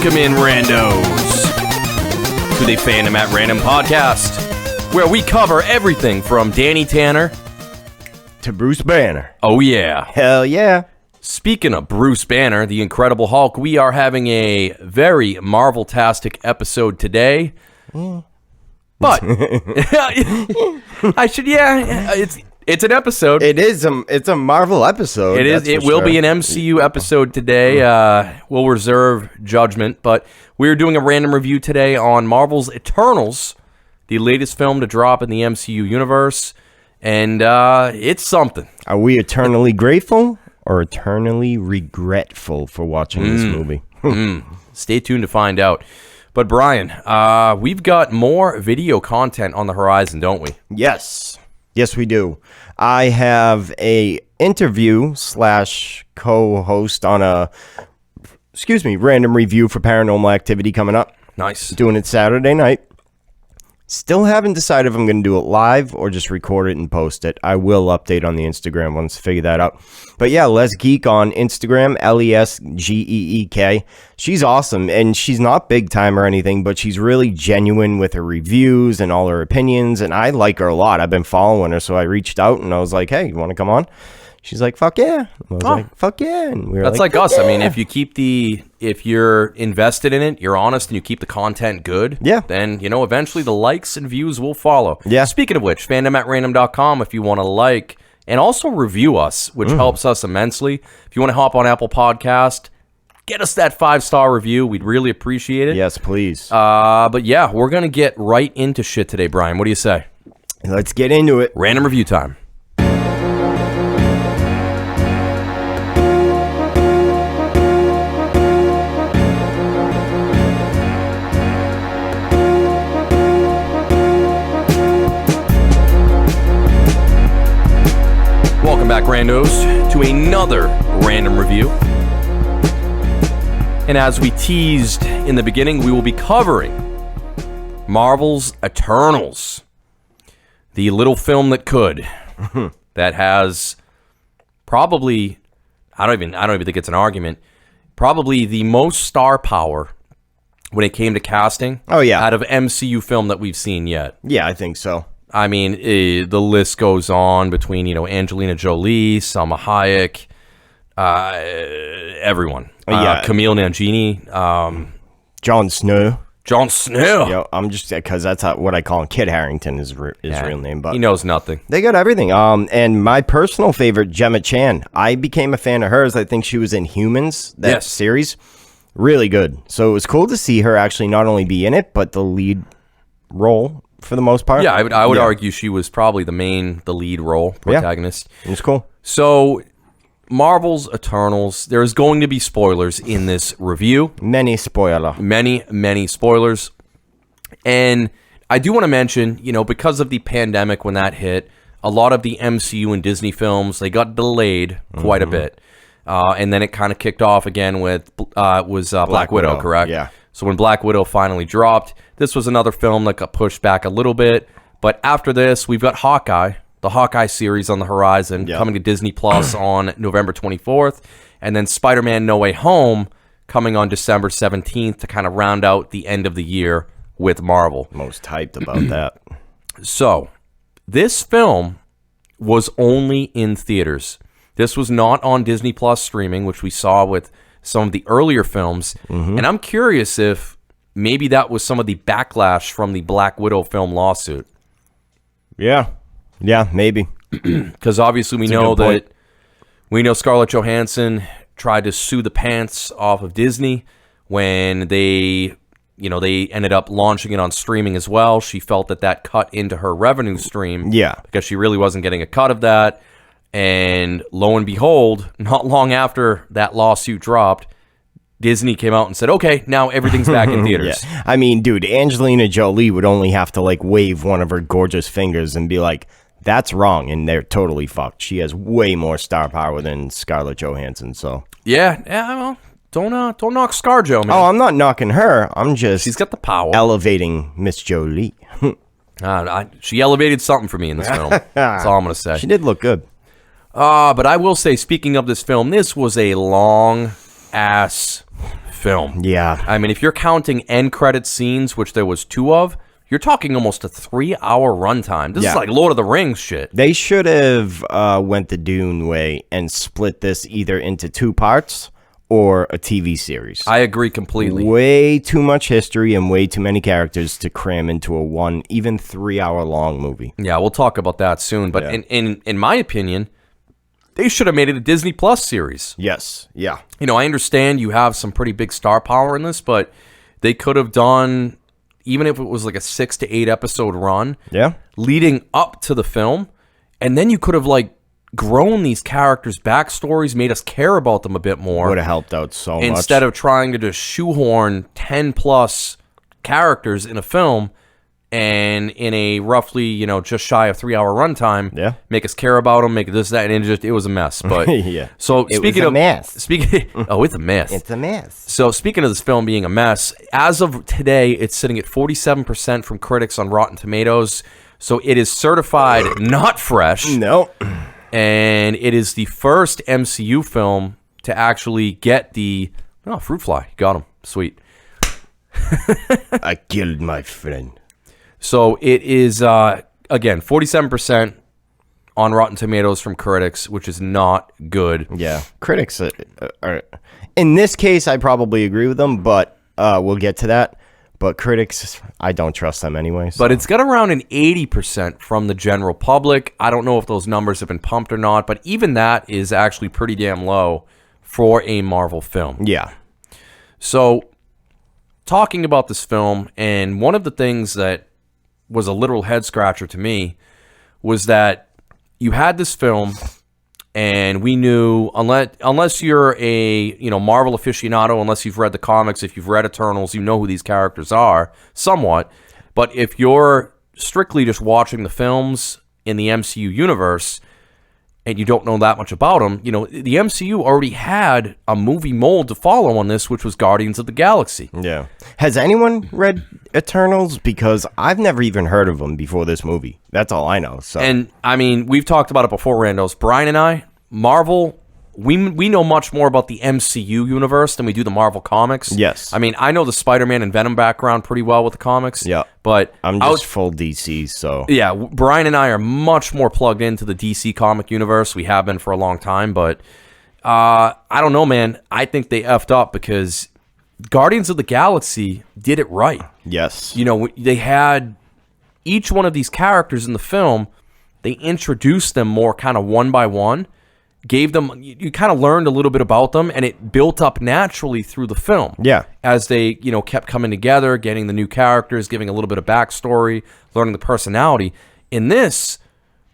Welcome in, randos, to the Fandom at Random podcast, where we cover everything from Danny Tanner to Bruce Banner. Oh yeah. Hell yeah. Speaking of Bruce Banner, the Incredible Hulk, we are having a very Marvel-tastic episode today. But it's an episode. It's a Marvel episode. It is. It will be an MCU episode today. We'll reserve judgment, but we're doing a random review today on Marvel's Eternals, the latest film to drop in the MCU universe, and it's something. Are we eternally grateful or eternally regretful for watching this movie? Stay tuned to find out. But Brian, we've got more video content on the horizon, don't we? Yes, we do. I have a interview / co-host on a random review for Paranormal Activity coming up. Nice. Doing it Saturday night. Still haven't decided if I'm going to do it live or just record it and post it. I will update on the Instagram once I figure that out. But yeah, Les Geek on Instagram, LESGEEK. She's awesome, and she's not big time or anything, but she's really genuine with her reviews and all her opinions, and I like her a lot. I've been following her, so I reached out and I was like, hey, you want to come on? She's like, fuck yeah. I was like, fuck yeah. And we were That's like us. Yeah. I mean, if you're invested in it, you're honest, and you keep the content good, then, eventually the likes and views will follow. Yeah. Speaking of which, fandomatrandom.com if you want to like and also review us, which helps us immensely. If you want to hop on Apple Podcast, get us that 5-star review. We'd really appreciate it. Yes, please. But yeah, we're going to get right into shit today, Brian. What do you say? Let's get into it. Random review time. Welcome back, randos, to another random review. And as we teased in the beginning, we will be covering Marvel's Eternals, the little film that could, that has probably, I don't even think it's an argument, probably the most star power when it came to casting. Oh yeah, out of MCU film that we've seen yet. Yeah, I think so. I mean, the list goes on between, Angelina Jolie, Salma Hayek, everyone. Yeah. Camille Nanjiani. Jon Snow. Jon Snow. Yo, I'm just, because that's what I call him. Kit Harington is his real name. But he knows nothing. They got everything. And my personal favorite, Gemma Chan. I became a fan of hers. I think she was in Humans, that series. Really good. So it was cool to see her actually not only be in it, but the lead role for the most part. Yeah, I would argue she was probably the lead role protagonist. Yeah, it was cool. So, Marvel's Eternals, there's going to be spoilers in this review. Many spoilers. Many spoilers. And I do want to mention, because of the pandemic when that hit, a lot of the MCU and Disney films, they got delayed quite a bit. And then it kind of kicked off again with Black Widow, correct? Yeah. So when Black Widow finally dropped, this was another film that got pushed back a little bit. But after this, we've got Hawkeye, the Hawkeye series on the horizon, coming to Disney Plus on November 24th. And then Spider-Man No Way Home coming on December 17th to kind of round out the end of the year with Marvel. Most hyped about that. So, this film was only in theaters. This was not on Disney Plus streaming, which we saw with some of the earlier films. And I'm curious if maybe that was some of the backlash from the Black Widow film lawsuit. Yeah, maybe. Because obviously we know Scarlett Johansson tried to sue the pants off of Disney when they ended up launching it on streaming as well. She felt that cut into her revenue stream. Yeah. Because she really wasn't getting a cut of that. And lo and behold, not long after that lawsuit dropped, Disney came out and said, okay, now everything's back in theaters. Yeah. I mean, dude, Angelina Jolie would only have to wave one of her gorgeous fingers and be like, that's wrong, and they're totally fucked. She has way more star power than Scarlett Johansson, so. Yeah, well, don't knock ScarJo, man. Oh, I'm not knocking her. I'm just she's got the power. Elevating Miss Jolie. She elevated something for me in this film. That's all I'm going to say. She did look good. But I will say, speaking of this film, this was a long-ass film. Yeah. I mean, if you're counting end credit scenes, which there was 2 of, you're talking almost a 3-hour runtime. This is like Lord of the Rings shit. They should have went the Dune way and split this either into 2 parts or a TV series. I agree completely. Way too much history and way too many characters to cram into a 1, even 3-hour long movie. Yeah, we'll talk about that soon. But in my opinion, they should have made it a Disney Plus series. Yes. Yeah. You know, I understand you have some pretty big star power in this, but they could have done, even if it was like a 6 to 8 episode run, leading up to the film, and then you could have like grown these characters' backstories, made us care about them a bit more. Would have helped out so much. Instead of trying to just shoehorn 10 plus characters in a film and in a roughly, you know, just shy of 3-hour runtime, make us care about them, make this, that, and it was a mess. But so speaking of mess. It's a mess. It's a mess. So speaking of this film being a mess, as of today, it's sitting at 47% from critics on Rotten Tomatoes. So it is certified not fresh. No. And it is the first MCU film to actually get the fruit fly. Got him. Sweet. I killed my friend. So it is, again, 47% on Rotten Tomatoes from critics, which is not good. Yeah. Critics are... In this case, I probably agree with them, but we'll get to that. But critics, I don't trust them anyway. So. But it's got around an 80% from the general public. I don't know if those numbers have been pumped or not, but even that is actually pretty damn low for a Marvel film. Yeah. So, talking about this film, and one of the things that was a literal head scratcher to me was that you had this film, and we knew, unless you're a Marvel aficionado, unless you've read the comics, if you've read Eternals, you know who these characters are somewhat. But if you're strictly just watching the films in the MCU universe and you don't know that much about them, you know, the MCU already had a movie mold to follow on this, which was Guardians of the Galaxy. Yeah. Has anyone read Eternals? Because I've never even heard of them before this movie. That's all I know. So. And, I mean, we've talked about it before, Randos. Brian and I, Marvel, we know much more about the MCU universe than we do the Marvel comics. Yes. I mean, I know the Spider-Man and Venom background pretty well with the comics. Yeah. But I'm just full DC, so. Yeah, Brian and I are much more plugged into the DC comic universe. We have been for a long time, but I don't know, man. I think they effed up because Guardians of the Galaxy did it right. Yes. You know, they had each one of these characters in the film, they introduced them more kind of one by one, gave them, you kind of learned a little bit about them, and it built up naturally through the film. Yeah. As they, kept coming together, getting the new characters, giving a little bit of backstory, learning the personality. In this,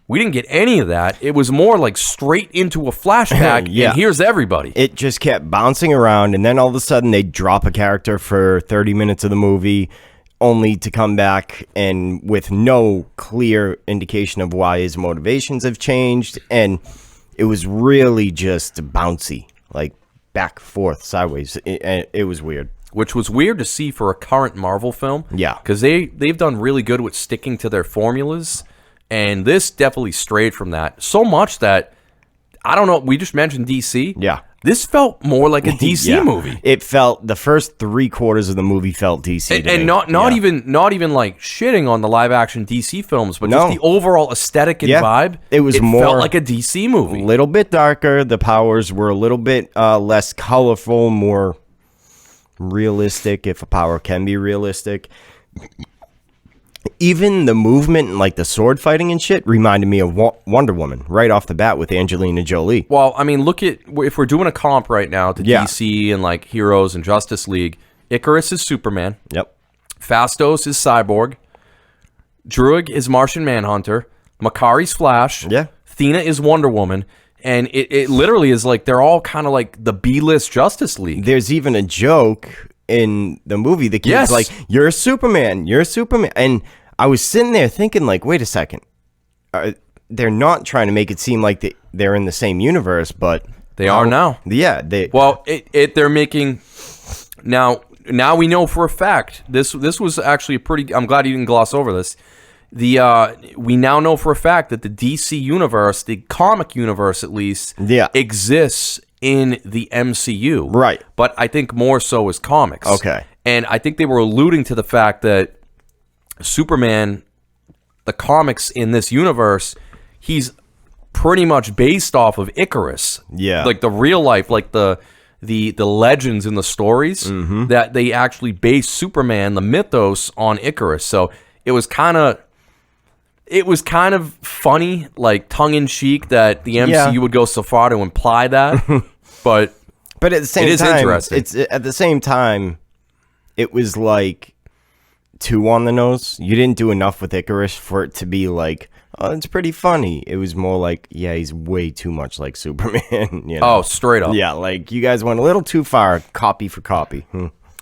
we didn't get any of that. It was more like straight into a flashback, and here's everybody. It just kept bouncing around, and then all of a sudden they'd drop a character for 30 minutes of the movie, only to come back and with no clear indication of why his motivations have changed, and it was really just bouncy, like back, forth, sideways. It was weird. Which was weird to see for a current Marvel film. Yeah. Because they've done really good with sticking to their formulas, and this definitely strayed from that. So much that, I don't know, we just mentioned DC. Yeah. This felt more like a DC movie. It felt, the first 3/4 of the movie felt DC to me. not even like shitting on the live action DC films, but just the overall aesthetic and vibe. It more felt like a DC movie. A little bit darker. The powers were a little bit less colorful, more realistic, if a power can be realistic. Even the movement and like the sword fighting and shit reminded me of Wonder Woman right off the bat with Angelina Jolie. Well, I mean, look at, if we're doing a comp right now to DC and like Heroes and Justice League, Icarus is Superman. Yep. Phastos is Cyborg. Druig is Martian Manhunter. Makari's Flash. Yeah. Thena is Wonder Woman. And it literally is like, they're all kind of like the B-list Justice League. There's even a joke in the movie. The kid's like, you're Superman. And I was sitting there thinking, like, wait a second. They're not trying to make it seem like they're in the same universe, but they are now. Yeah. They're making now we know for a fact this was actually a pretty. I'm glad you didn't gloss over this. We now know for a fact that the DC universe, the comic universe at least, exists in the MCU. Right. But I think more so as comics. Okay. And I think they were alluding to the fact that Superman, the comics in this universe, he's pretty much based off of Icarus. Yeah. Like the real life, like the legends in the stories, that they actually based Superman, the mythos, on Icarus. So it was kind of funny, like tongue-in-cheek, that the MCU would go so far to imply that. But at the same it is time, interesting. at the same time, it was like too on the nose. You didn't do enough with Icarus for it to be like, oh, it's pretty funny. It was more like, yeah, he's way too much like Superman. You know? Oh, straight up. Yeah, like you guys went a little too far, copy for copy.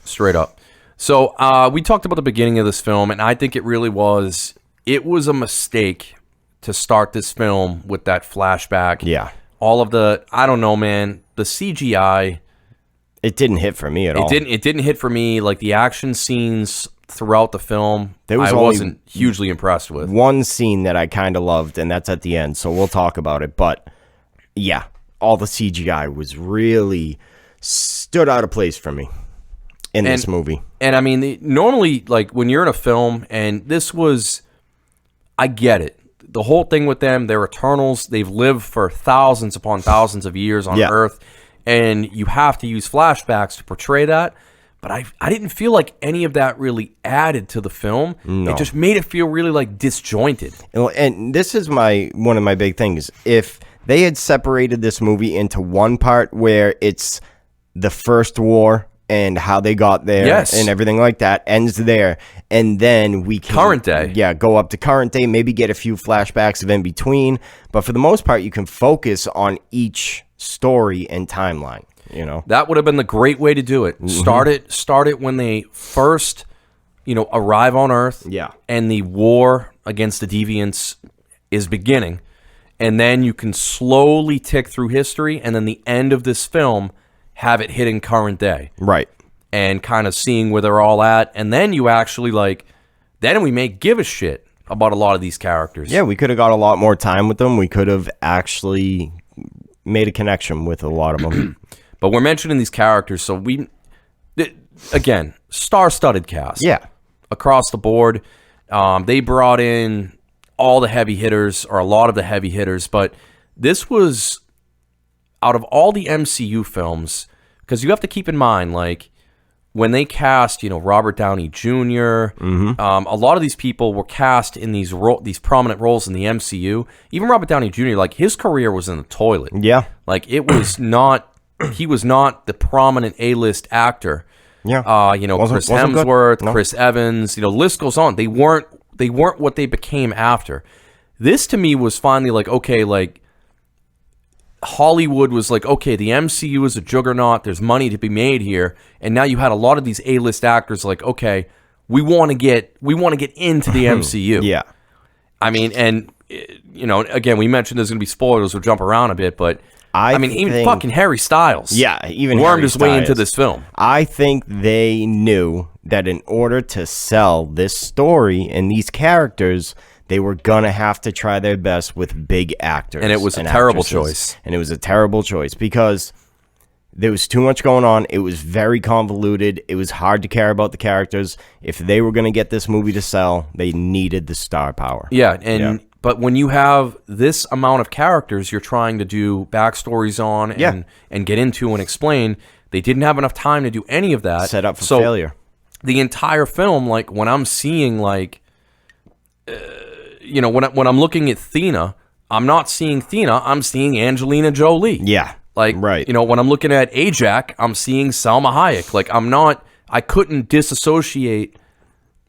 Straight up. So we talked about the beginning of this film, and I think it was a mistake to start this film with that flashback. Yeah. All of the, I don't know, man, the CGI. It didn't hit for me at all. It didn't hit for me. Like the action scenes throughout the film, I wasn't hugely impressed with. One scene that I kind of loved, and that's at the end, so we'll talk about it. But yeah, all the CGI was really stood out of place for me in this movie. And I mean, normally, like when you're in a film, and this was, I get it. The whole thing with them, they're Eternals. They've lived for thousands upon thousands of years on Earth, and you have to use flashbacks to portray that. But I didn't feel like any of that really added to the film. No. It just made it feel really like disjointed. And this is one of my big things. If they had separated this movie into one part where it's the first war and how they got there and everything like that ends there, and then we can current day, go up to current day, maybe get a few flashbacks of in between, but for the most part you can focus on each story and timeline. You know, that would have been the great way to do it. Start it when they first, arrive on Earth. Yeah. And the war against the deviants is beginning. And then you can slowly tick through history, and then the end of this film have it hitting current day. Right. And kind of seeing where they're all at. And then you actually then we may give a shit about a lot of these characters. Yeah, we could have got a lot more time with them. We could have actually made a connection with a lot of them. But we're mentioning these characters, so again, star-studded cast. Yeah. Across the board. They brought in all the heavy hitters, or a lot of the heavy hitters, but this was, out of all the MCU films, because you have to keep in mind, like, when they cast, Robert Downey Jr., a lot of these people were cast in these prominent roles in the MCU. Even Robert Downey Jr., like, his career was in the toilet. Yeah. Like, it was not... He was not the prominent A-list actor. Yeah. Chris Hemsworth, Chris Evans, the list goes on. They weren't what they became after. This to me was finally like, okay, like Hollywood was like, okay, the MCU is a juggernaut. There's money to be made here. And now you had a lot of these A-list actors like, okay, we want to get into the MCU. Yeah. I mean, and again, we mentioned there's going to be spoilers. We'll jump around a bit, but I mean, even fucking Harry Styles. Yeah, even wormed Harry his way Styles. into this film. I think they knew that in order to sell this story and these characters, they were gonna have to try their best with big actors. And it was a terrible choice. And it was a terrible choice because there was too much going on. It was very convoluted. It was hard to care about the characters. If they were gonna get this movie to sell, they needed the star power. Yeah, but when you have this amount of characters you're trying to do backstories on and get into and explain, they didn't have enough time to do any of that. Set up for failure. The entire film, like when I'm seeing when I'm looking at Thena, I'm not seeing Thena, I'm seeing Angelina Jolie. Yeah. Like, right. When I'm looking at Ajax, I'm seeing Salma Hayek. Like, I couldn't disassociate.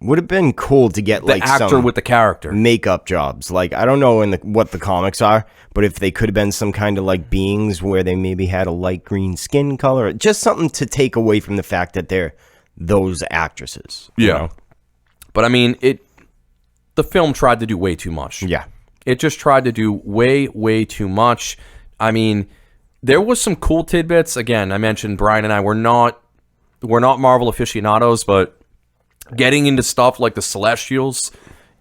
Would have been cool to get the actor some with the character makeup jobs. Like, I don't know what the comics are, but if they could have been some kind of like beings where they maybe had a light green skin color, just something to take away from the fact that they're those actresses. Yeah. You know? But I mean, the film tried to do way too much. Yeah. It just tried to do way, way too much. I mean, there was some cool tidbits. Again, I mentioned Brian and I, we're not Marvel aficionados, but getting into stuff like the Celestials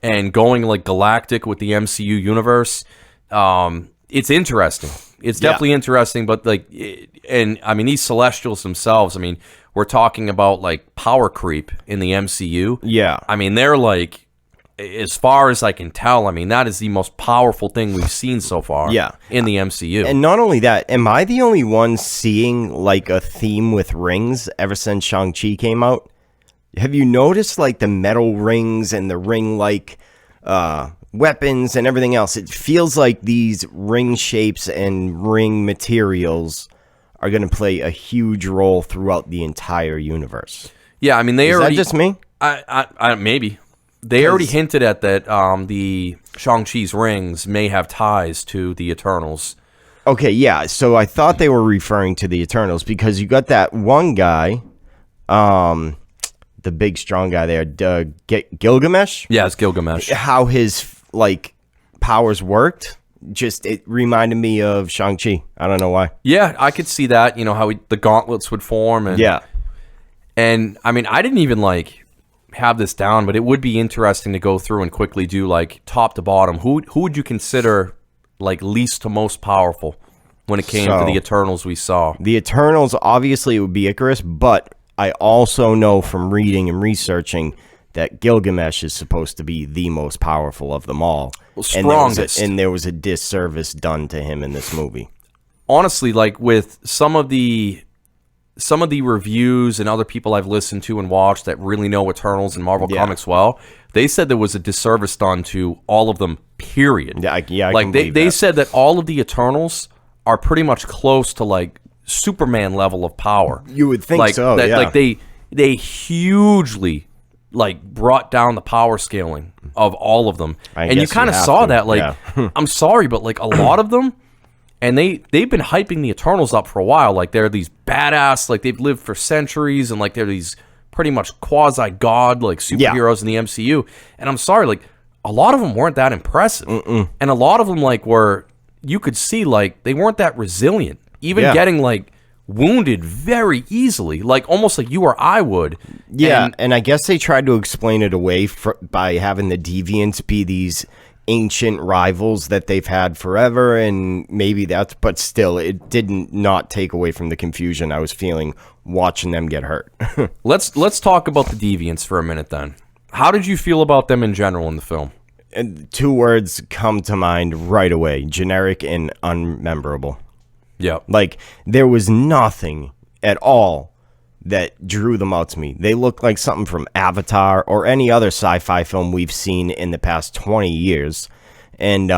and going like galactic with the MCU universe, it's interesting. It's definitely interesting, but like and I mean, these Celestials themselves, I mean, we're talking about like power creep in the MCU. Yeah. I mean, they're like, as far as I can tell, I mean, that is the most powerful thing we've seen so far in the MCU. And not only that, am I the only one seeing like a theme with rings ever since Shang-Chi came out? Have you noticed like the metal rings and the ring-like weapons and everything else? It feels like these ring shapes and ring materials are going to play a huge role throughout the entire universe. Yeah, I mean, Is that just me? I maybe. They already hinted at that the Shang-Chi's rings may have ties to the Eternals. Okay, yeah. So I thought they were referring to the Eternals because you got that one guy, the big strong guy there, Gilgamesh. Yeah, it's Gilgamesh. How his like powers worked, just it reminded me of Shang-Chi. I don't know why. Yeah, I could see that. You know how the gauntlets would form, and and I mean, I didn't even like have this down, but it would be interesting to go through and quickly do like top to bottom. Who would you consider like least to most powerful when it came to the Eternals we saw? The Eternals, obviously, it would be Icarus, but I also know from reading and researching that Gilgamesh is supposed to be the most powerful of them all. Well, strongest. And there was a disservice done to him in this movie. Honestly, like with some of the reviews and other people I've listened to and watched that really know Eternals and Marvel Comics well, they said there was a disservice done to all of them, period. Yeah, I like can believe they that. said that all of the Eternals are pretty much close to like Superman level of power. You would think like, so, yeah. Like they hugely like brought down the power scaling of all of them. And you kind of saw that, like, I'm sorry, but like a lot of them, and they've been hyping the Eternals up for a while. Like they're these badass, like they've lived for centuries, and like they're these pretty much quasi-god like superheroes in the MCU. And I'm sorry, like a lot of them weren't that impressive. And a lot of them like were, you could see like they weren't that resilient. Even getting like wounded very easily, like almost like you or I would. Yeah, and I guess they tried to explain it away by having the Deviants be these ancient rivals that they've had forever, and maybe that's, but still, it didn't not take away from the confusion I was feeling watching them get hurt. Let's talk about the Deviants for a minute then. How did you feel about them in general in the film? And two words come to mind right away: generic and unmemorable. Yeah. Like, there was nothing at all that drew them out to me. They looked like something from Avatar or any other sci-fi film we've seen in the past 20 years. And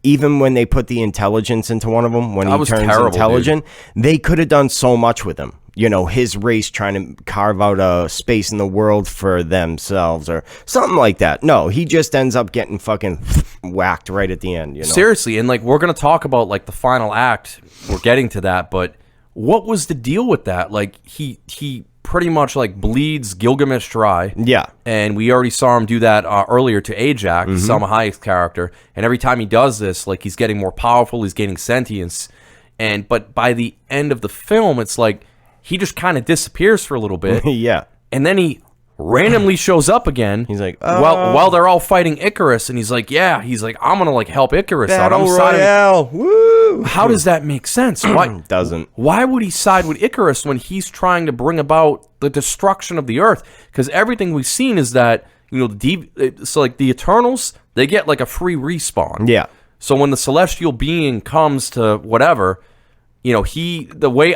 even when they put the intelligence into one of them, when he turns intelligent, they could have done so much with him. You know, his race trying to carve out a space in the world for themselves or something like that. No, he just ends up getting fucking whacked right at the end, you know? Seriously, and like we're going to talk about like the final act. We're getting to that, but what was the deal with that? Like he pretty much like bleeds Gilgamesh dry. Yeah. And we already saw him do that earlier to Ajax, Salma Hayek's character. And every time he does this, like he's getting more powerful, he's gaining sentience. But by the end of the film, it's like he just kind of disappears for a little bit. Yeah. And then he randomly shows up again. He's like, while they're all fighting Icarus, and he's like, I'm gonna like help Icarus out. I'm Royale. Woo! How does that make sense? Why doesn't? Why would he side with Icarus when he's trying to bring about the destruction of the Earth? Because everything we've seen is that, you know, so like the Eternals, they get like a free respawn. Yeah. So when the celestial being comes to whatever, you know, the way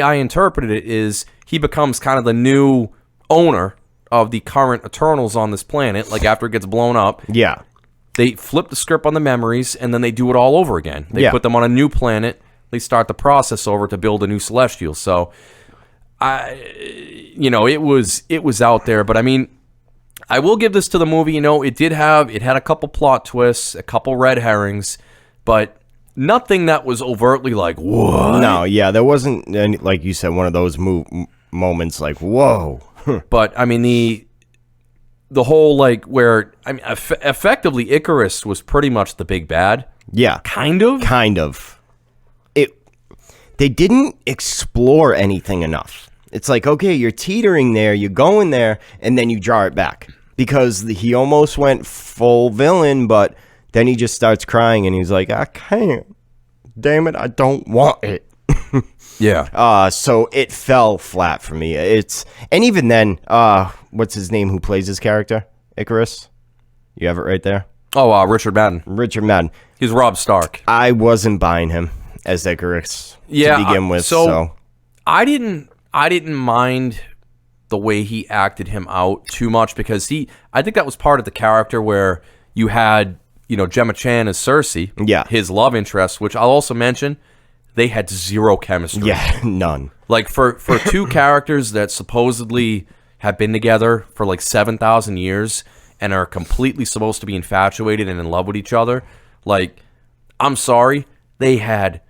I interpreted it is he becomes kind of the new owner of the current Eternals on this planet, like after it gets blown up. Yeah. They flip the script on the memories, and then they do it all over again. They put them on a new planet. They start the process over to build a new celestial. So, it was out there. But I mean, I will give this to the movie. You know, it had a couple plot twists, a couple red herrings, but nothing that was overtly like, what? No, yeah, there wasn't any, like you said, one of those moments like, whoa. But I mean, the whole like where effectively Icarus was pretty much the big bad. Yeah, kind of. They didn't explore anything enough. It's like, okay, you're teetering there, you go in there, and then you draw it back because he almost went full villain, but then he just starts crying and he's like, I can't. Damn it, I don't want it. Yeah. So it fell flat for me. And even then, what's his name who plays his character? Icarus? You have it right there? Oh, Richard Madden. Richard Madden. He's Rob Stark. I wasn't buying him as Icarus to begin with. So I didn't mind the way he acted him out too much because I think that was part of the character where you had, Gemma Chan as Cersei, his love interest, which I'll also mention, they had zero chemistry. Yeah, none. Like for two characters that supposedly have been together for like 7,000 years and are completely supposed to be infatuated and in love with each other, like, I'm sorry, they had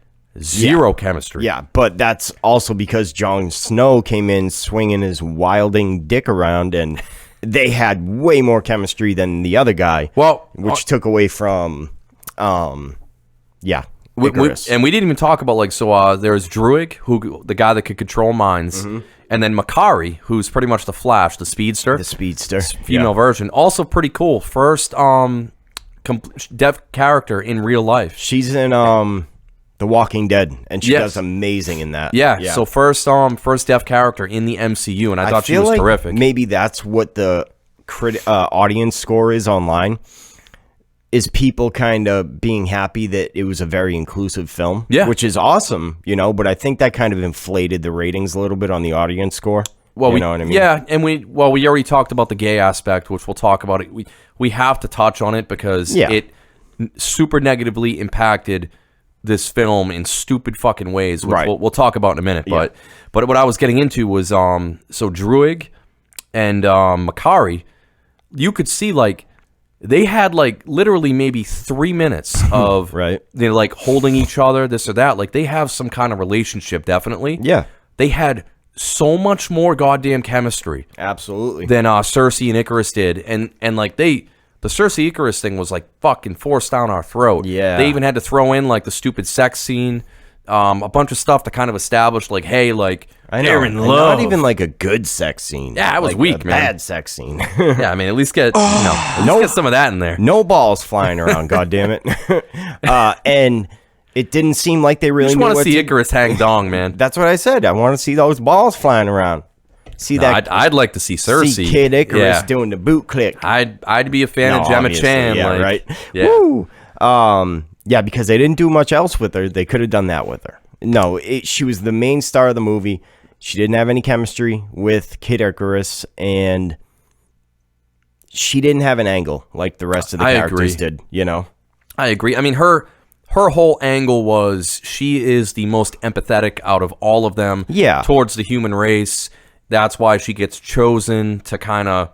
zero chemistry. Yeah, but that's also because Jon Snow came in swinging his wilding dick around, and they had way more chemistry than the other guy. Well, which took away from, Icarus. And we didn't even talk about there's Druig, the guy that could control minds, and then Makari, who's pretty much the Flash, the speedster, female version. Also pretty cool. First deaf character in real life. She's in The Walking Dead, and she does amazing in that. Yeah. So first deaf character in the MCU, and I thought she was terrific. Maybe that's what the audience score is online. Is people kind of being happy that it was a very inclusive film, which is awesome, but I think that kind of inflated the ratings a little bit on the audience score. Well, you know what I mean? Yeah, and we already talked about the gay aspect, which we'll talk about it. We have to touch on it because it super negatively impacted this film in stupid fucking ways, which we'll talk about in a minute. But what I was getting into was so Druig and Makari, you could see they had literally maybe 3 minutes of they're holding each other, this or that. They have some kind of relationship, definitely. Yeah. They had so much more goddamn chemistry. Absolutely. Than Cersei and Icarus did. And the Cersei Icarus thing was fucking forced down our throat. Yeah. They even had to throw in the stupid sex scene, a bunch of stuff to kind to establish hey, I know. they're in love. Not even a good sex scene. Yeah, it was weak, man. Bad sex scene. Yeah, I mean, at least get get some of that in there. No balls flying around, goddammit. And it didn't seem like they really just want to see Icarus hang dong, man. That's what I said. I want to see those balls flying around. I'd like to see Cersei. See Kid Icarus doing the boot click. I'd be a fan of Gemma Chan. Yeah, right. Yeah. Woo. Yeah, because they didn't do much else with her. They could have done that with her. No, she was the main star of the movie. She didn't have any chemistry with Kid Icarus, and she didn't have an angle like the rest of the characters did. I agree. I mean, her whole angle was she is the most empathetic out of all of them. Yeah. Towards the human race. That's why she gets chosen to kind of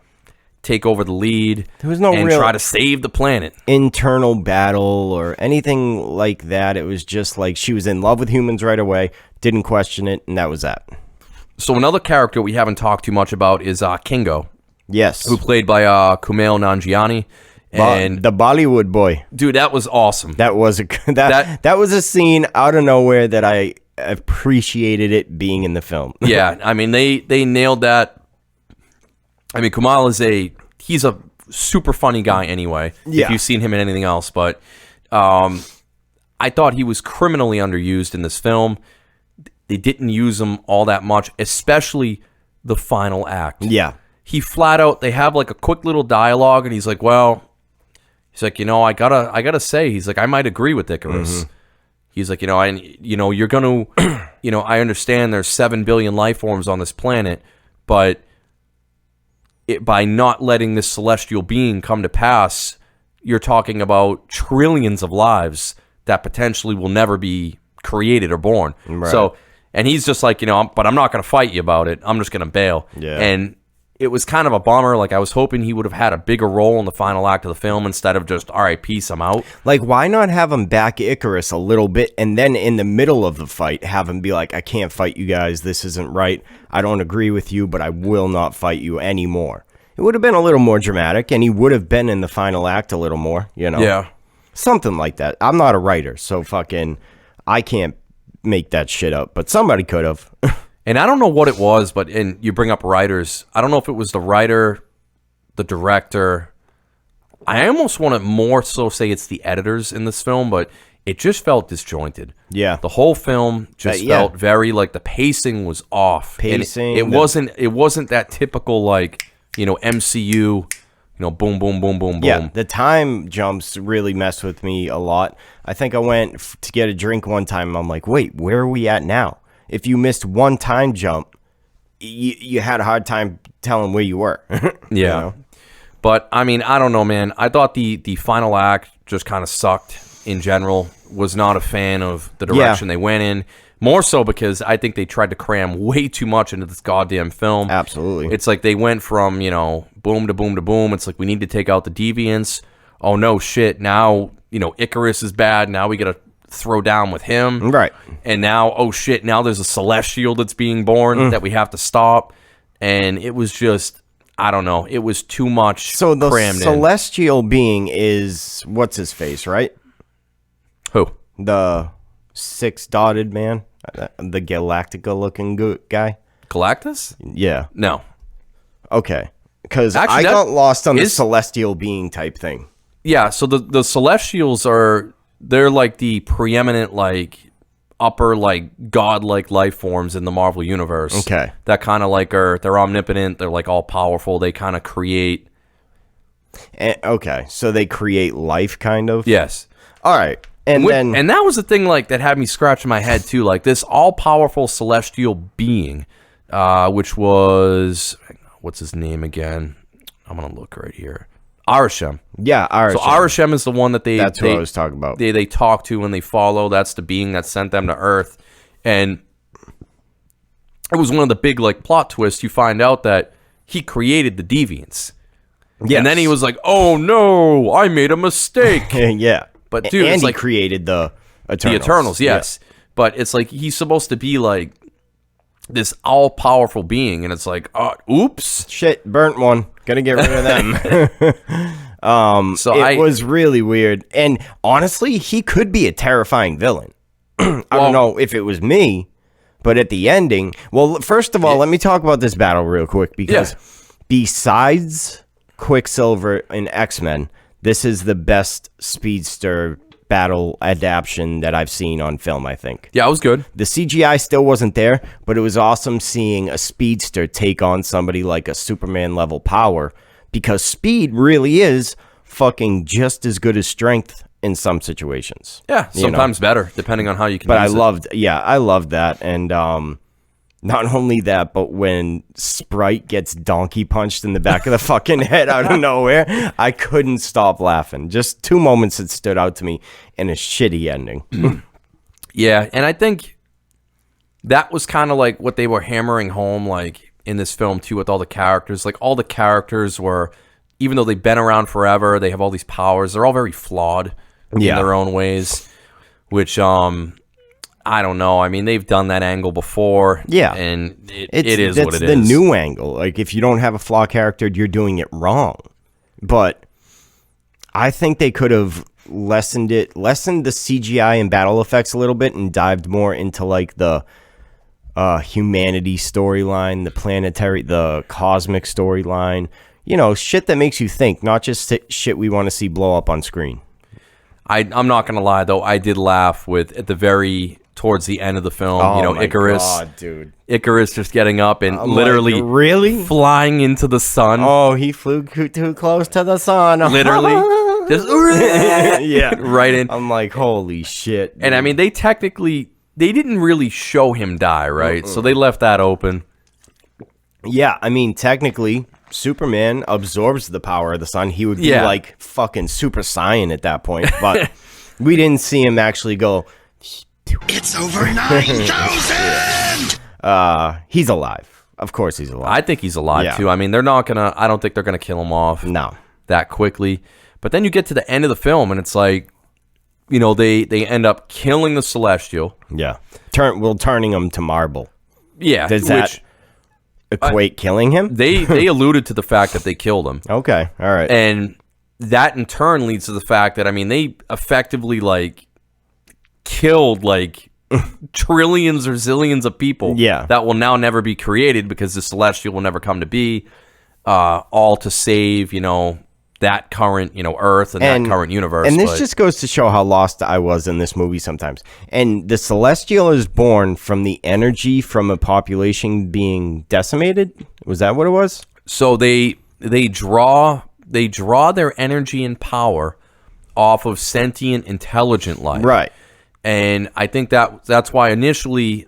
take over the lead. There was no and real try to save the planet. Internal battle or anything like that. It was just she was in love with humans right away, didn't question it, and that was that. So another character we haven't talked too much about is Kingo. Yes. Who played by Kumail Nanjiani. And the Bollywood boy. Dude, that was awesome. That was that was a scene out of nowhere that I appreciated it being in the film. Yeah, I mean they nailed that. I mean, Kumail he's a super funny guy anyway. Yeah. If you've seen him in anything else, but I thought he was criminally underused in this film. They didn't use him all that much, especially the final act. Yeah. He flat out, they have a quick little dialogue, and he's like, I gotta say, he's like, I might agree with Icarus. Mm-hmm. He's like, you're gonna, I understand there's 7 billion life forms on this planet, but by not letting this celestial being come to pass, you're talking about trillions of lives that potentially will never be created or born. Right. So, and he's just like, but I'm not going to fight you about it. I'm just going to bail. Yeah. And it was kind of a bummer. I was hoping he would have had a bigger role in the final act of the film instead of just, all right, peace, I'm out. Why not have him back Icarus a little bit and then in the middle of the fight, have him be like, I can't fight you guys. This isn't right. I don't agree with you, but I will not fight you anymore. It would have been a little more dramatic, and he would have been in the final act a little more, Yeah. Something like that. I'm not a writer, so I can't make that shit up, but somebody could have. And I don't know what it was, and you bring up writers. I don't know if it was the writer, the director. I almost want to more so say it's the editors in this film, but it just felt disjointed. Yeah. The whole film just felt very like the pacing was off. Pacing. And it wasn't that typical like, MCU, boom, boom, boom, boom, boom. Yeah, the time jumps really messed with me a lot. I think I went to get a drink one time, and I'm like, wait, where are we at now? If you missed one time jump, you had a hard time telling where you were. Yeah. But, I mean, I don't know, man. I thought the final act just kind of sucked in general. Was not a fan of the direction they went in. More so because I think they tried to cram way too much into this goddamn film. Absolutely. It's like they went from, boom to boom to boom. It's like we need to take out the deviants. Oh, no, shit. Now, Icarus is bad. Now we got to throw down with him. Right. And now, oh, shit, now there's a celestial that's being born that we have to stop. And it was just, I don't know. It was too much So the crammed celestial being is, what's his face, right? Who? The six-dotted man? The Galactica-looking guy? Galactus? Yeah. No. Okay. Because Actually, I that got lost on the is- celestial being type thing. Yeah, so the Celestials they're like the preeminent, like, upper, like, godlike life forms in the Marvel Universe. Okay. That kind of like they're omnipotent, they're like all powerful, they kind of create. Okay, so they create life, kind of? Yes. All right. And that was the thing, like, that had me scratching my head, too. Like, this all-powerful celestial being, which was, what's his name again? I'm going to look right here. Arishem. Yeah, Arishem. So Arishem is the one that That's what I was talking about. They talk to and they follow. That's the being that sent them to Earth. And it was one of the big, like, plot twists. You find out that he created the deviants. Yes. And then he was like, oh, no, I made a mistake. Yeah. But, dude, and it's he like created the Eternals. The Eternals, yes. Yeah. But it's like he's supposed to be like this all-powerful being, and it's like, oops. Shit, burnt one. Gotta get rid of them. So it was really weird. And honestly, he could be a terrifying villain. I don't know if it was me, but at the ending... Well, first of all, let me talk about this battle real quick, because besides Quicksilver and X-Men... This is the best speedster battle adaptation that I've seen on film, I think. Yeah, it was good. The CGI still wasn't there, but it was awesome seeing a speedster take on somebody like a Superman-level power, because speed really is fucking just as good as strength in some situations. Yeah, sometimes better, depending on how you can But use it. I loved that, and not only that, but when Sprite gets donkey punched in the back of the fucking head out of nowhere, I couldn't stop laughing. Just two moments that stood out to me, and a shitty ending. Yeah, and I think that was kind of like what they were hammering home, like, in this film, too, with all the characters. Like, all the characters were, even though they've been around forever, they have all these powers, they're all very flawed in their own ways, which, I don't know. I mean, they've done that angle before. Yeah. And it is what it is. It's the new angle. Like, if you don't have a flaw character, you're doing it wrong. But I think they could have lessened the CGI and battle effects a little bit and dived more into, like, the humanity storyline, the cosmic storyline. You know, shit that makes you think, not just shit we want to see blow up on screen. I'm not going to lie, though. I did laugh towards the end of the film, Icarus. Oh, my God, dude. Icarus just getting up and literally really flying into the sun. Oh, he flew too close to the sun. Literally. Just yeah. Right in. I'm like, holy shit. Dude. And I mean, they didn't really show him die, right? So they left that open. Yeah, I mean, technically, Superman absorbs the power of the sun. He would be like fucking Super Saiyan at that point. But we didn't see him actually go... It's over 9,000! He's alive. Of course he's alive. I think he's alive, too. I mean, I don't think they're going to kill him off that quickly. But then you get to the end of the film, and it's like, they end up killing the Celestial. Yeah. Turning him to marble. Yeah. Does that equate killing him? They alluded to the fact that they killed him. Okay. All right. And that, in turn, leads to the fact that, I mean, they effectively, like... killed like trillions or zillions of people that will now never be created because the Celestial will never come to be, all to save that current, Earth and that current universe. And this just goes to show how lost I was in this movie sometimes. And the Celestial is born from the energy from a population being decimated. Was that what it was? So they draw their energy and power off of sentient, intelligent life. Right. And I think that's why initially,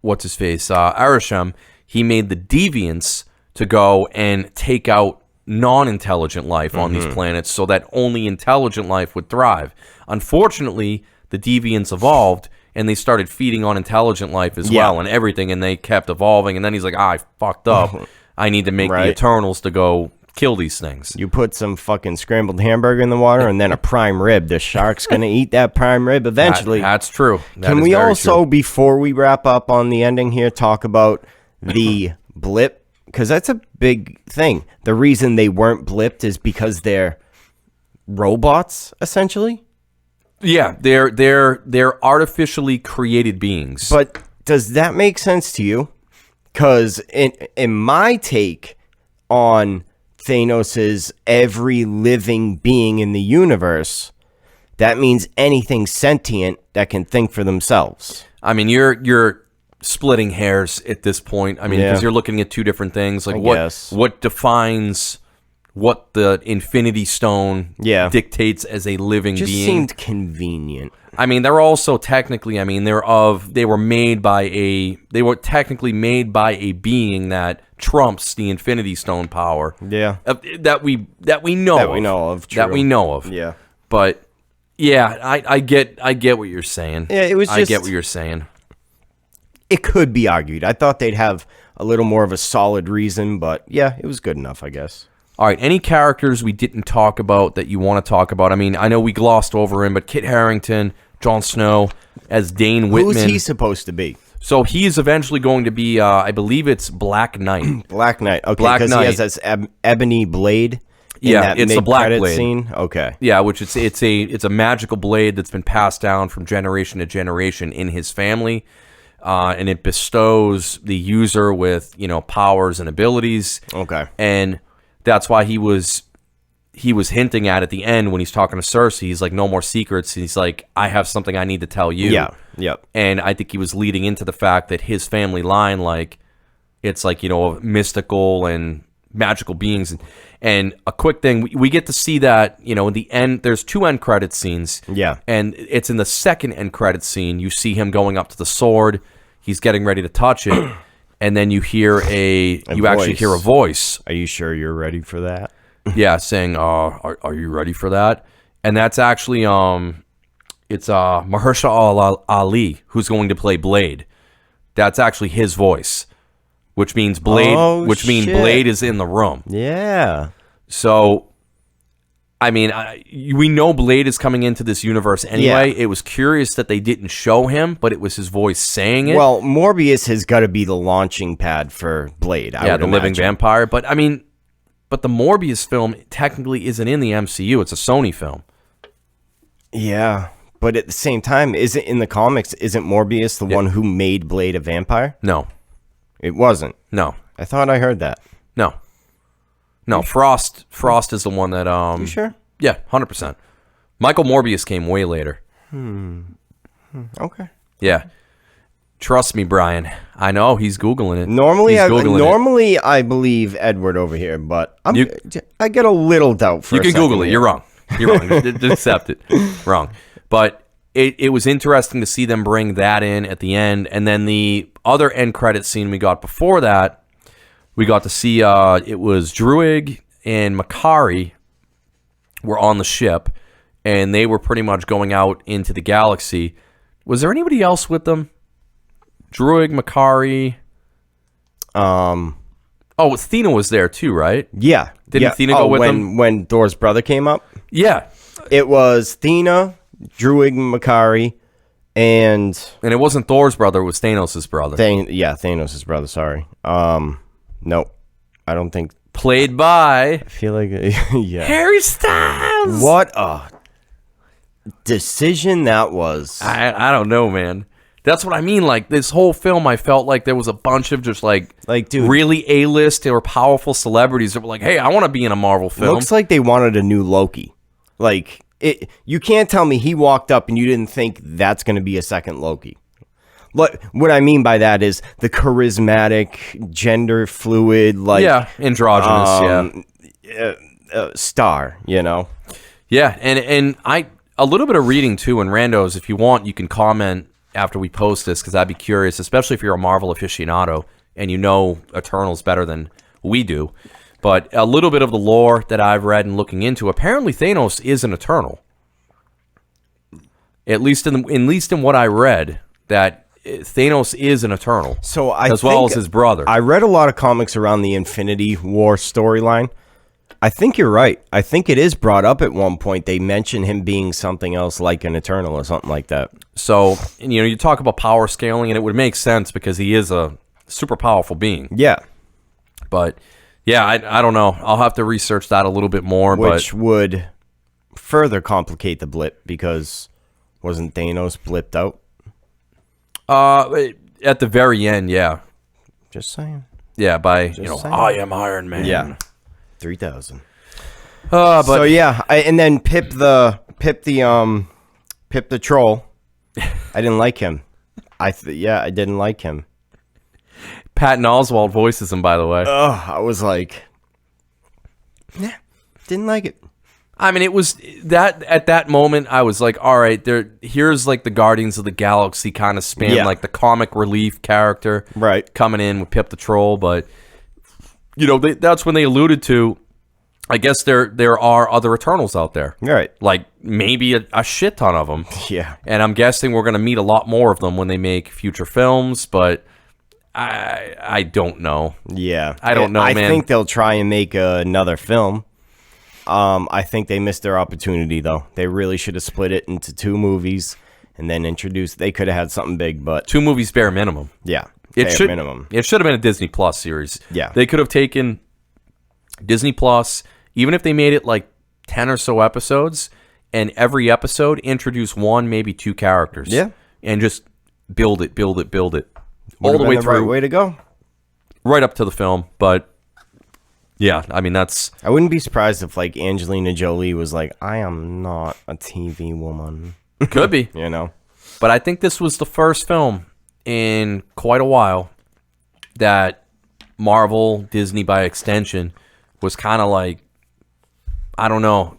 what's his face, Arishem, he made the deviants to go and take out non-intelligent life on these planets so that only intelligent life would thrive. Unfortunately, the deviants evolved and they started feeding on intelligent life as well and everything, and they kept evolving. And then he's like, I fucked up. I need to make the Eternals to go kill these things. You put some fucking scrambled hamburger in the water and then a prime rib. The shark's going to eat that prime rib eventually. That's true. Can we also, before we wrap up on the ending here, talk about the blip? Because that's a big thing. The reason they weren't blipped is because they're robots, essentially. Yeah, they're artificially created beings. But does that make sense to you? Because in my take on Thanos' every living being in the universe, that means anything sentient that can think for themselves. I mean, you're splitting hairs at this point. I mean, because you're looking at two different things. Like what defines what the Infinity Stone dictates as a living being. Just seemed convenient. I mean, they're also technically, they were technically made by a being that trumps the Infinity Stone power. Yeah. That we know of. Yeah. But yeah, I get what you're saying. Yeah, it was I get what you're saying. It could be argued. I thought they'd have a little more of a solid reason, but yeah, it was good enough, I guess. All right, any characters we didn't talk about that you want to talk about? I mean, I know we glossed over him, but Kit Harington, Jon Snow as Dane Whitman. Who's he supposed to be? So he's eventually going to be, I believe it's Black Knight. Black Knight. Okay, because he has this ebony blade. It's a black blade scene. Okay. Yeah, which it's a magical blade that's been passed down from generation to generation in his family, and it bestows the user with powers and abilities. Okay. And that's why he was hinting at the end when he's talking to Cersei. He's like, no more secrets. He's like, I have something I need to tell you. Yeah. Yep. And I think he was leading into the fact that his family line, it's mystical and magical beings. And a quick thing, we get to see that, in the end, there's 2 end credit scenes. Yeah. And it's in the second end credit scene, you see him going up to the sword. He's getting ready to touch it. And then you hear actually hear a voice. Are you sure you're ready for that? Yeah, saying, are you ready for that? And that's actually, it's Mahershala Ali who's going to play Blade. That's actually his voice, which means Blade is in the room. Yeah. So, I mean, we know Blade is coming into this universe anyway. Yeah. It was curious that they didn't show him, but it was his voice saying it. Well, Morbius has got to be the launching pad for Blade. I would the living imagine. vampire. But I mean, the Morbius film technically isn't in the MCU. It's a Sony film. Yeah, but at the same time, isn't Morbius the one who made Blade a vampire? No, it wasn't. No, I thought I heard that. No, Frost is the one that You sure? Yeah, 100%. Michael Morbius came way later. Okay. Yeah. Trust me, Brian. I know he's Googling it. Normally I believe Edward over here, but I get a little doubt for you can Google it. You're wrong. You're wrong. Just accept it. Wrong. But it was interesting to see them bring that in at the end. And then the other end credit scene we got before that, we got to see it was Druig and Makari were on the ship, and they were pretty much going out into the galaxy. Was there anybody else with them? Druig, Makari. Athena was there too, right? Yeah. Didn't Athena go with them? When Thor's brother came up? Yeah. It was Athena, Druig, Makari, and it wasn't Thor's brother, it was Thanos' brother. Thanos' brother, sorry. Nope. I don't think. Played by. I feel like, yeah. Harry Styles! What a decision that was. I don't know, man. That's what I mean. Like, this whole film, I felt like there was a bunch of just, like dude, really A-list or powerful celebrities that were like, hey, I want to be in a Marvel film. looks like they wanted a new Loki. Like, you can't tell me he walked up and you didn't think that's going to be a second Loki. What I mean by that is the charismatic, gender fluid, like androgynous, star, you know. Yeah, and a little bit of reading too. And randos, if you want, you can comment after we post this because I'd be curious, especially if you're a Marvel aficionado and you know Eternals better than we do. But a little bit of the lore that I've read and looking into, apparently Thanos is an Eternal. At least in what I read, that Thanos is an Eternal. So as well as his brother. I read a lot of comics around the Infinity War storyline. I think you're right. I think it is brought up at one point. They mention him being something else like an Eternal or something like that. So, you talk about power scaling, and it would make sense because he is a super powerful being. Yeah. But, yeah, I don't know. I'll have to research that a little bit more. Which would further complicate the blip because wasn't Thanos blipped out? At the very end, yeah. Just saying. Yeah, by, saying. I am Iron Man. Yeah. 3,000. But so yeah, and then Pip the troll. I didn't like him. I didn't like him. Patton Oswalt voices him, by the way. I was like, didn't like it. I mean, it was that at that moment I was like, all right, here's like the Guardians of the Galaxy kind of span, like the comic relief character, right, coming in with Pip the Troll, but that's when they alluded to, I guess there are other Eternals out there, right? Like maybe a shit ton of them, yeah. And I'm guessing we're gonna meet a lot more of them when they make future films, but I don't know. Yeah, I don't know, man. I think they'll try and make another film. I think they missed their opportunity, though. They really should have split it into 2 movies and then introduced. They could have had something big, but 2 movies bare minimum. Yeah, it should have been a Disney Plus series. Yeah, they could have taken Disney Plus, even if they made it like 10 or so episodes, and every episode introduce 1, maybe 2 characters. Yeah, and just build it all the way through. Right way to go, right up to the film, but. Yeah, I mean, I wouldn't be surprised if, like, Angelina Jolie was like, I am not a TV woman. Could be. But I think this was the first film in quite a while that Marvel, Disney by extension, was kind of like, I don't know,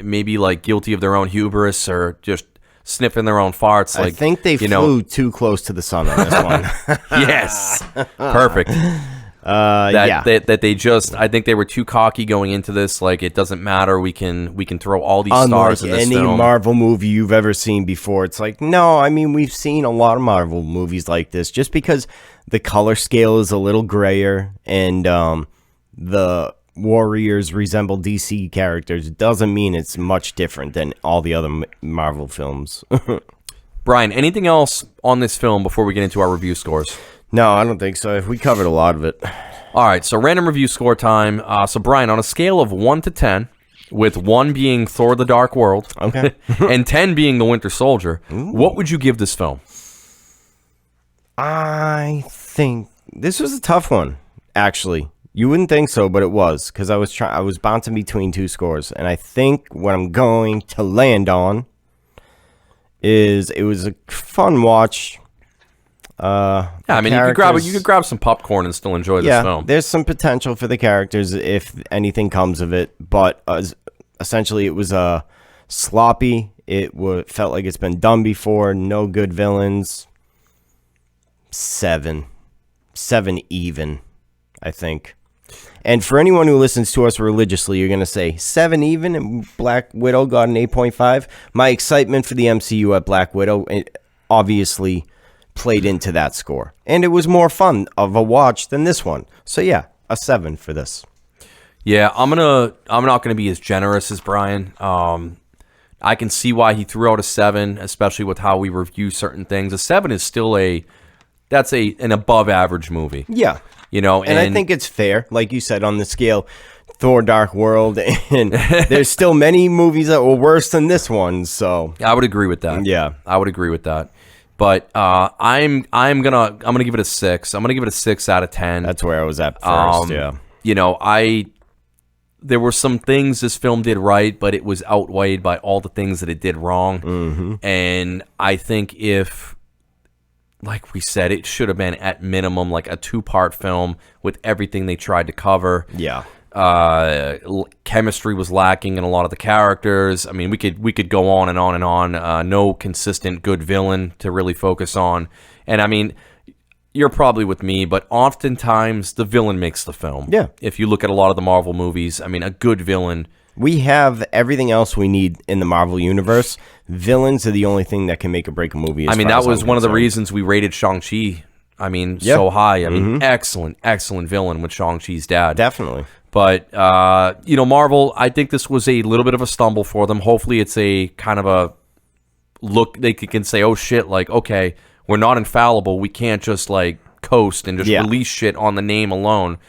maybe like guilty of their own hubris or just sniffing their own farts. I think they flew too close to the sun on this one. Yes. Perfect. That they just, I think they were too cocky going into this. Like, it doesn't matter. We can throw all these stars in this any film. Marvel movie you've ever seen before. It's like, no, I mean, we've seen a lot of Marvel movies like this. Just because the color scale is a little grayer and the warriors resemble DC characters doesn't mean it's much different than all the other Marvel films. Brian, anything else on this film before we get into our review scores? No, I don't think so. We covered a lot of it. All right, so random review score time. So, Brian, on a scale of 1 to 10, with 1 being Thor the Dark World, okay, and 10 being The Winter Soldier, what would you give this film? I think this was a tough one, actually. You wouldn't think so, but it was, because I was bouncing between 2 scores, and I think what I'm going to land on is it was a fun watch. I mean, you could grab some popcorn and still enjoy this film. There's some potential for the characters if anything comes of it, but essentially it was sloppy. It felt like it's been done before. No good villains. 7 even, I think. And for anyone who listens to us religiously, you're going to say 7 even and Black Widow got an 8.5. My excitement for the MCU at Black Widow obviously played into that score, and it was more fun of a watch than this one. So yeah, a 7 for this. Yeah, I'm not gonna be as generous as Brian. I can see why he threw out a 7, especially with how we review certain things. A 7 is still an above average movie. Yeah, and I think it's fair, like you said, on the scale. Thor Dark World, and there's still many movies that were worse than this one. So I would agree with that. Yeah, I would agree with that. But I'm gonna give it a 6. I'm gonna give it a 6 out of 10. That's where I was at first. Yeah. You know, there were some things this film did right, but it was outweighed by all the things that it did wrong. Mm-hmm. And I think if, like we said, it should have been at minimum like a 2-part film with everything they tried to cover. Yeah. Chemistry was lacking in a lot of the characters. I mean, we could go on and on and on. No consistent good villain to really focus on. And I mean, you're probably with me, but oftentimes the villain makes the film. Yeah. If you look at a lot of the Marvel movies, I mean, a good villain. We have everything else we need in the Marvel universe. Villains are the only thing that can make or break a movie. I mean, that was one of the reasons we rated Shang-Chi, I mean, so high. I mean, excellent villain with Shang-Chi's dad. Definitely. But, you know, Marvel, I think this was a little bit of a stumble for them. Hopefully it's a kind of a look they can say, oh, shit, like, okay, we're not infallible. We can't just, like, coast and just release shit on the name alone.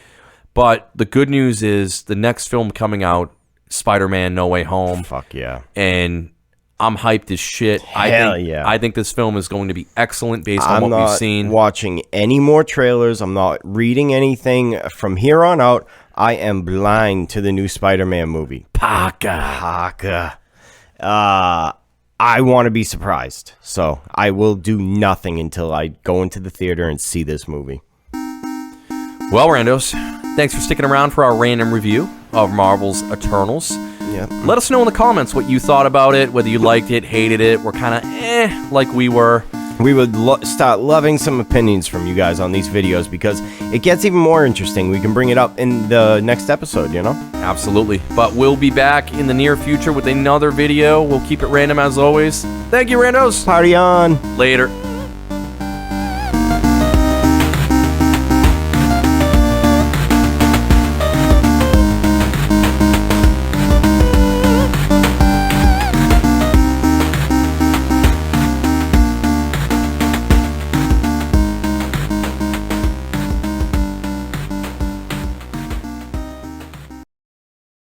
But the good news is the next film coming out, Spider-Man No Way Home. Fuck yeah. And I'm hyped as shit. I think this film is going to be excellent based on what we've seen. I'm not watching any more trailers. I'm not reading anything. From here on out, I am blind to the new Spider-Man movie. Parker. I want to be surprised. So I will do nothing until I go into the theater and see this movie. Well, Randos, thanks for sticking around for our random review of Marvel's Eternals. Yep. Let us know in the comments what you thought about it, whether you liked it, hated it, were kind of like we were. We would start loving some opinions from you guys on these videos because it gets even more interesting. We can bring it up in the next episode, you know? Absolutely. But we'll be back in the near future with another video. We'll keep it random as always. Thank you, Randos. Party on. Later.